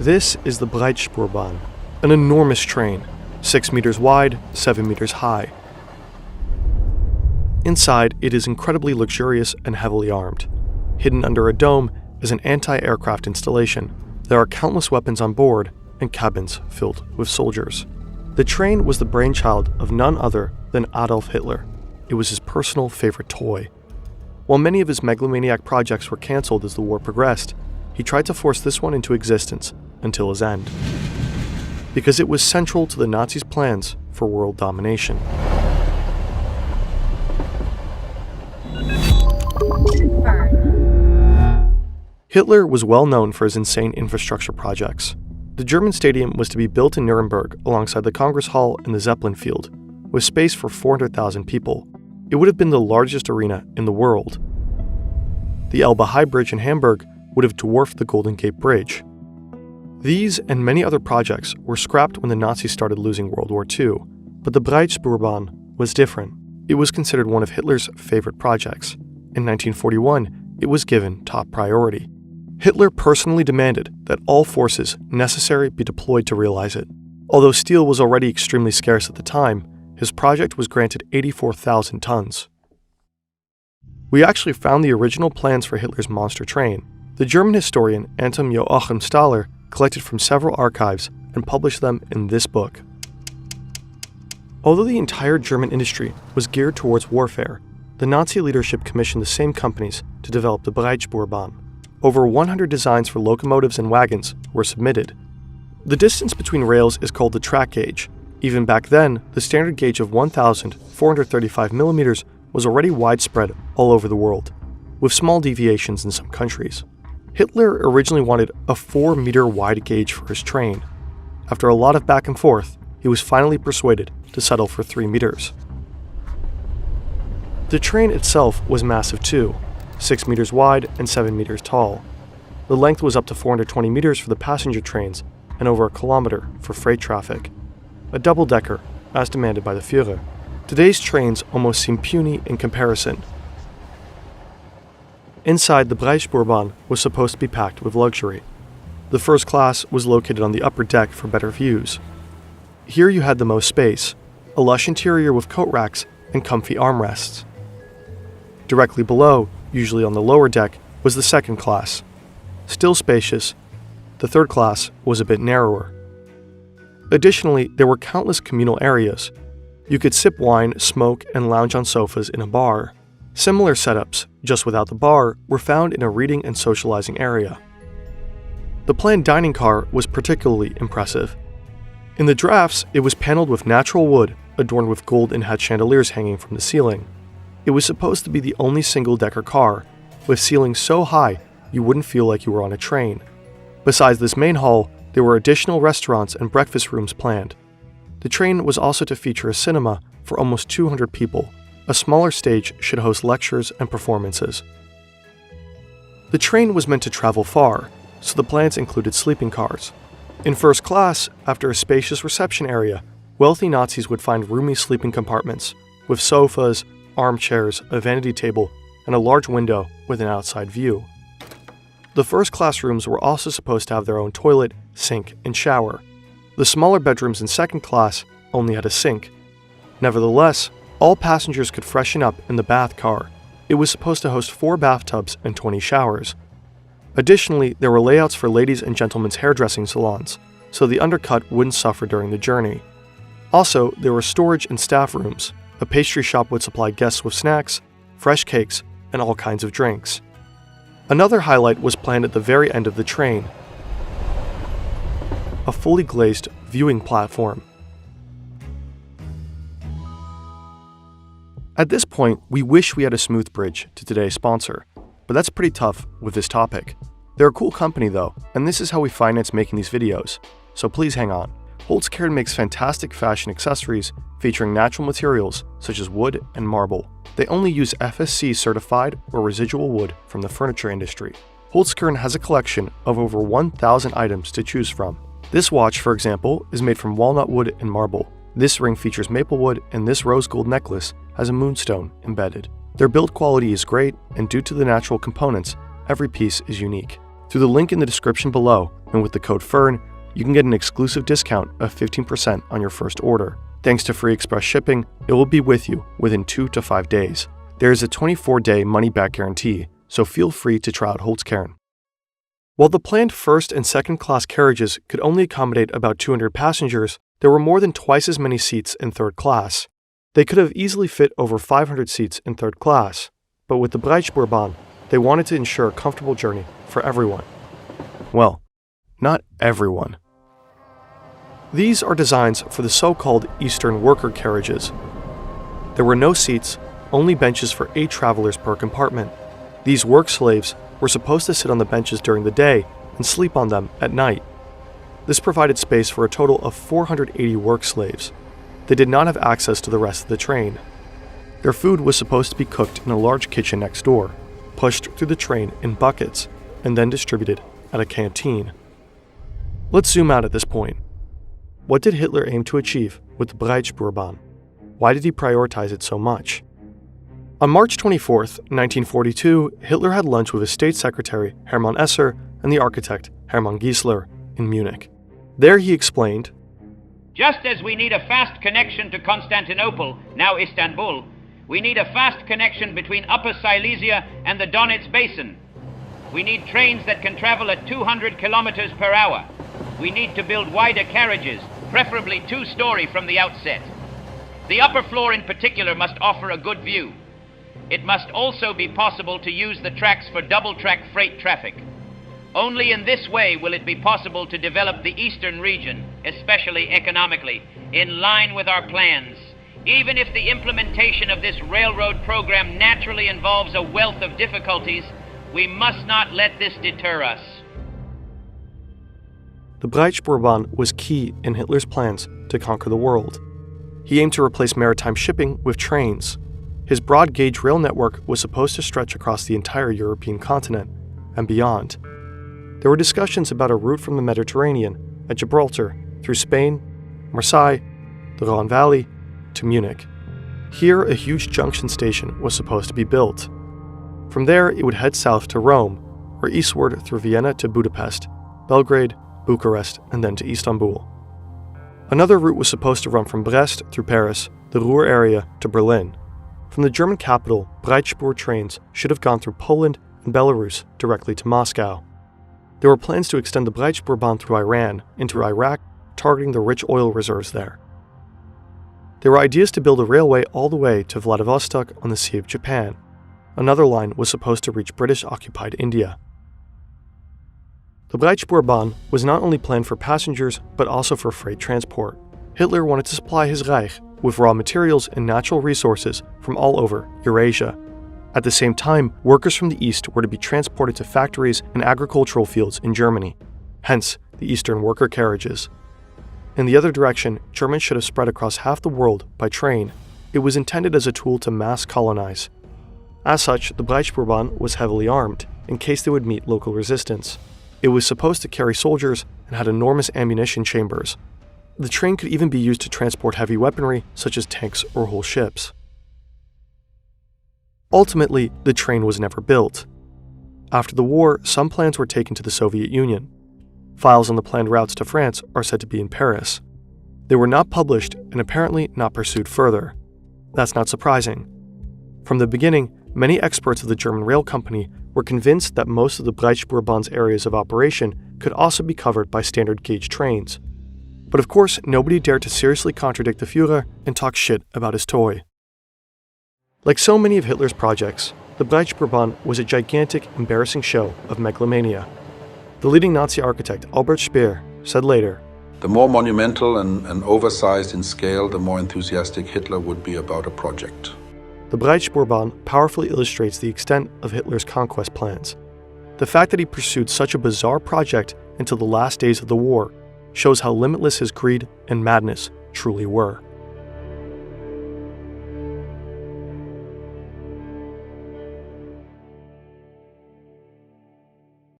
This is the Breitspurbahn, an enormous train, 6 meters wide, 7 meters high. Inside, it is incredibly luxurious and heavily armed. Hidden under a dome is an anti-aircraft installation. There are countless weapons on board and cabins filled with soldiers. The train was the brainchild of none other than Adolf Hitler. It was his personal favorite toy. While many of his megalomaniac projects were cancelled as the war progressed, he tried to force this one into existence until his end, because it was central to the Nazis' plans for world domination. Hitler was well known for his insane infrastructure projects. The German stadium was to be built in Nuremberg alongside the Congress Hall and the Zeppelin Field, with space for 400,000 people. It would have been the largest arena in the world. The Elbe High Bridge in Hamburg would have dwarfed the Golden Gate Bridge. These and many other projects were scrapped when the Nazis started losing World War II, but the Breitspurbahn was different. It was considered one of Hitler's favorite projects. In 1941, it was given top priority. Hitler personally demanded that all forces necessary be deployed to realize it. Although steel was already extremely scarce at the time, his project was granted 84,000 tons. We actually found the original plans for Hitler's monster train. The German historian Anton Joachim Stahler collected from several archives and published them in this book. Although the entire German industry was geared towards warfare, the Nazi leadership commissioned the same companies to develop the Breitspurbahn. Over 100 designs for locomotives and wagons were submitted. The distance between rails is called the track gauge. Even back then, the standard gauge of 1,435 millimeters was already widespread all over the world, with small deviations in some countries. Hitler originally wanted a 4-meter wide gauge for his train. After a lot of back and forth, he was finally persuaded to settle for 3 meters. The train itself was massive too, 6 meters wide and 7 meters tall. The length was up to 420 meters for the passenger trains and over a kilometer for freight traffic. A double-decker, as demanded by the Führer. Today's trains almost seem puny in comparison. Inside, the Breitspurbahn was supposed to be packed with luxury. The first class was located on the upper deck for better views. Here you had the most space, a lush interior with coat racks and comfy armrests. Directly below, usually on the lower deck, was the second class. Still spacious, the third class was a bit narrower. Additionally, there were countless communal areas. You could sip wine, smoke, and lounge on sofas in a bar. Similar setups, just without the bar, were found in a reading and socializing area. The planned dining car was particularly impressive. In the drafts, it was paneled with natural wood, adorned with gold and had chandeliers hanging from the ceiling. It was supposed to be the only single-decker car, with ceilings so high you wouldn't feel like you were on a train. Besides this main hall, there were additional restaurants and breakfast rooms planned. The train was also to feature a cinema for almost 200 people. A smaller stage should host lectures and performances. The train was meant to travel far, so the plans included sleeping cars. In first class, after a spacious reception area, wealthy Nazis would find roomy sleeping compartments, with sofas, armchairs, a vanity table, and a large window with an outside view. The first class rooms were also supposed to have their own toilet, sink, and shower. The smaller bedrooms in second class only had a sink. Nevertheless, all passengers could freshen up in the bath car. It was supposed to host 4 bathtubs and 20 showers. Additionally, there were layouts for ladies' and gentlemen's hairdressing salons, so the undercut wouldn't suffer during the journey. Also, there were storage and staff rooms. A pastry shop would supply guests with snacks, fresh cakes, and all kinds of drinks. Another highlight was planned at the very end of the train, a fully glazed viewing platform. At this point, we wish we had a smooth bridge to today's sponsor, but that's pretty tough with this topic. They're a cool company though, and this is how we finance making these videos, so please hang on. Holzkern makes fantastic fashion accessories featuring natural materials such as wood and marble. They only use FSC certified or residual wood from the furniture industry. Holzkern has a collection of over 1,000 items to choose from. This watch, for example, is made from walnut wood and marble. This ring features maple wood, and this rose gold necklace has a moonstone embedded. Their build quality is great, and due to the natural components, every piece is unique. Through the link in the description below, and with the code FERN, you can get an exclusive discount of 15% on your first order. Thanks to free express shipping, it will be with you within 2 to 5 days. There is a 24-day money-back guarantee, so feel free to try out Holzkern. While the planned first and second class carriages could only accommodate about 200 passengers, there were more than twice as many seats in third class. They could have easily fit over 500 seats in third class, but with the Breitspurbahn, they wanted to ensure a comfortable journey for everyone. Well, not everyone. These are designs for the so-called Eastern worker carriages. There were no seats, only benches for 8 travelers per compartment. These work slaves were supposed to sit on the benches during the day and sleep on them at night. This provided space for a total of 480 work slaves. They did not have access to the rest of the train. Their food was supposed to be cooked in a large kitchen next door, pushed through the train in buckets, and then distributed at a canteen. Let's zoom out at this point. What did Hitler aim to achieve with the Breitspurbahn? Why did he prioritize it so much? On March 24, 1942, Hitler had lunch with his state secretary Hermann Esser and the architect Hermann Giesler in Munich. There he explained, "Just as we need a fast connection to Constantinople, now Istanbul, we need a fast connection between Upper Silesia and the Donets Basin. We need trains that can travel at 200 kilometers per hour. We need to build wider carriages, preferably 2-story from the outset. The upper floor in particular must offer a good view. It must also be possible to use the tracks for double-track freight traffic. Only in this way will it be possible to develop the eastern region, especially economically, in line with our plans. Even if the implementation of this railroad program naturally involves a wealth of difficulties, we must not let this deter us." The Breitspurbahn was key in Hitler's plans to conquer the world. He aimed to replace maritime shipping with trains. His broad-gauge rail network was supposed to stretch across the entire European continent and beyond. There were discussions about a route from the Mediterranean at Gibraltar through Spain, Marseille, the Rhone Valley, to Munich. Here, a huge junction station was supposed to be built. From there, it would head south to Rome, or eastward through Vienna to Budapest, Belgrade, Bucharest, and then to Istanbul. Another route was supposed to run from Brest through Paris, the Ruhr area, to Berlin. From the German capital, Breitspur trains should have gone through Poland and Belarus directly to Moscow. There were plans to extend the Breitspurbahn through Iran into Iraq, targeting the rich oil reserves there. There were ideas to build a railway all the way to Vladivostok on the Sea of Japan. Another line was supposed to reach British-occupied India. The Breitspurbahn was not only planned for passengers, but also for freight transport. Hitler wanted to supply his Reich with raw materials and natural resources from all over Eurasia. At the same time, workers from the east were to be transported to factories and agricultural fields in Germany, hence the Eastern worker carriages. In the other direction, Germans should have spread across half the world by train. It was intended as a tool to mass colonize. As such, the Breitspurbahn was heavily armed, in case they would meet local resistance. It was supposed to carry soldiers and had enormous ammunition chambers. The train could even be used to transport heavy weaponry, such as tanks or whole ships. Ultimately, the train was never built. After the war, some plans were taken to the Soviet Union. Files on the planned routes to France are said to be in Paris. They were not published and apparently not pursued further. That's not surprising. From the beginning, many experts of the German rail company were convinced that most of the Breitspurbahns areas of operation could also be covered by standard gauge trains. But of course, nobody dared to seriously contradict the Führer and talk shit about his toy. Like so many of Hitler's projects, the Breitspurbahn was a gigantic, embarrassing show of megalomania. The leading Nazi architect Albert Speer said later, "The more monumental and oversized in scale, the more enthusiastic Hitler would be about a project." The Breitspurbahn powerfully illustrates the extent of Hitler's conquest plans. The fact that he pursued such a bizarre project until the last days of the war shows how limitless his greed and madness truly were.